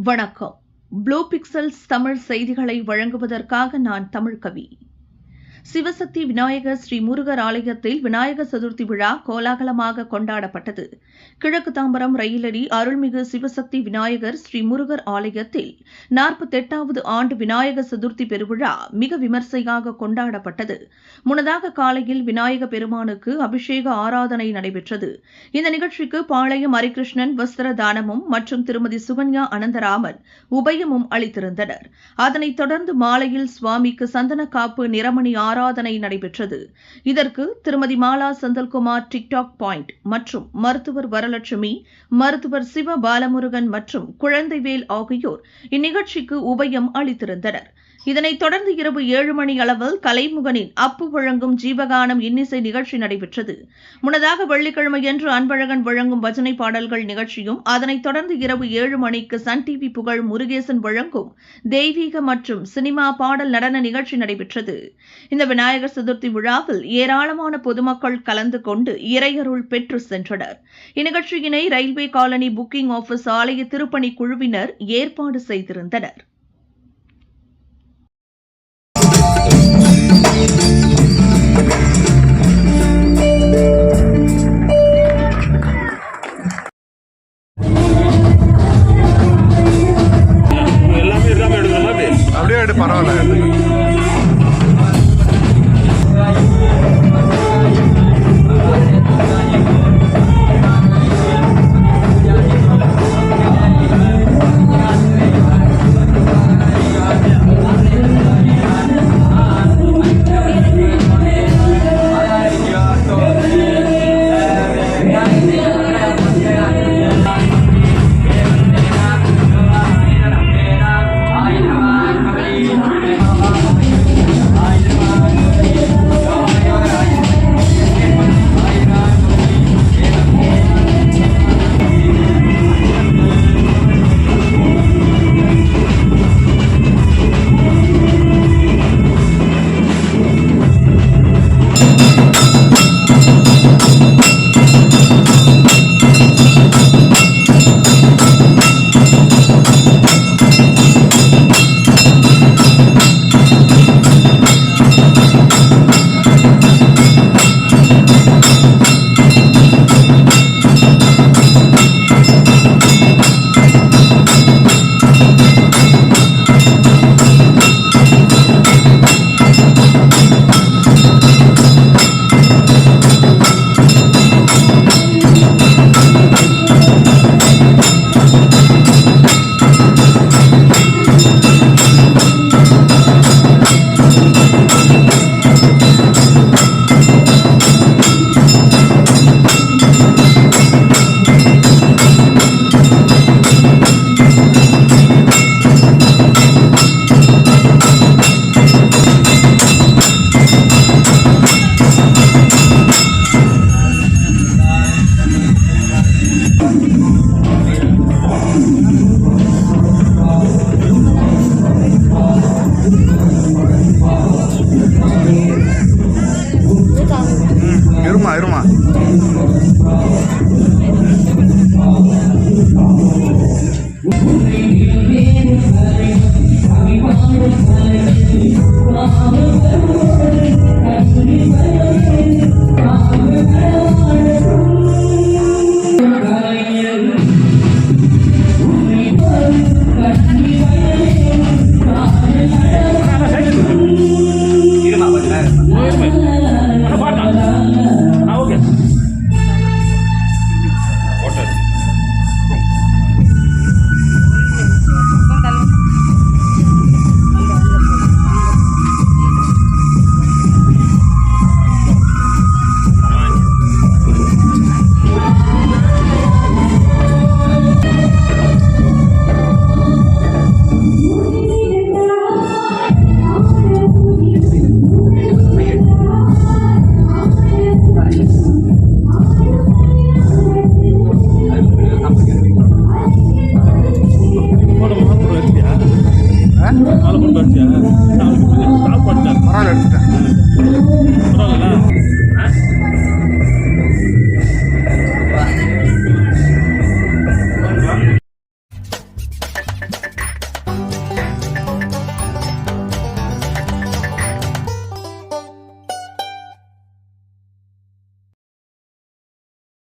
வணக்கம். Blue pixels Tamil செய்திகளை வழங்குவதற்காக நான் தமிழ்கவி. சிவசக்தி விநாயகர் ஸ்ரீ முருகர் ஆலயத்தில் விநாயகர் சதுர்த்தி விழா கோலாகலமாக கொண்டாடப்பட்டது. கிழக்கு தாம்பரம் ரயிலடி அருள்மிகு சிவசக்தி விநாயகர் ஸ்ரீ முருகர் ஆலயத்தில் 48வது ஆண்டு விநாயகர் சதுர்த்தி பெருவிழா மிக விமர்சையாக கொண்டாடப்பட்டது. முன்னதாக காலையில் விநாயக பெருமானுக்கு அபிஷேக ஆராதனை நடைபெற்றது. இந்த நிகழ்ச்சிக்கு பாளையம் ஹரிகிருஷ்ணன் வஸ்திர தானமும் மற்றும் திருமதி சுகன்யா அனந்தராமன் உபயமும் அளித்திருந்தனர். அதனைத் தொடர்ந்து மாலையில் சுவாமிக்கு சந்தன காப்பு நிறமணி ஆராதனை நடைபெற்றது. இதற்கு திருமதி மாலா செந்தில்குமார் டிக்டாக் பாயிண்ட் மற்றும் மருத்துவர் வரலட்சுமி, மருத்துவர் சிவ பாலமுருகன் மற்றும் குழந்தைவேல் ஆகியோர் இந்நிகழ்ச்சிக்கு உபயம் அளித்திருந்தனர். இதனைத் தொடர்ந்து இரவு 7 மணி அளவில் கலைமுகனின் அப்பு வழங்கும் ஜீவகானம் இன்னிசை நிகழ்ச்சி நடைபெற்றது. முன்னதாக வெள்ளிக்கிழமையன்று அன்பழகன் வழங்கும் பஜனை பாடல்கள் நிகழ்ச்சியும், அதனைத் தொடர்ந்து இரவு 7 மணிக்கு சன் டிவி புகழ் முருகேசன் வழங்கும் தெய்வீக மற்றும் சினிமா பாடல் நடன நிகழ்ச்சி நடைபெற்றது. இந்த விநாயகர் சதுர்த்தி விழாவில் ஏராளமான பொதுமக்கள் கலந்து கொண்டு இறையருள் பெற்று சென்றனர். இந்நிகழ்ச்சியினை ரயில்வே காலனி புக்கிங் ஆபீஸ் ஆலய திருப்பணி குழுவினர் ஏற்பாடு செய்திருந்தனர்.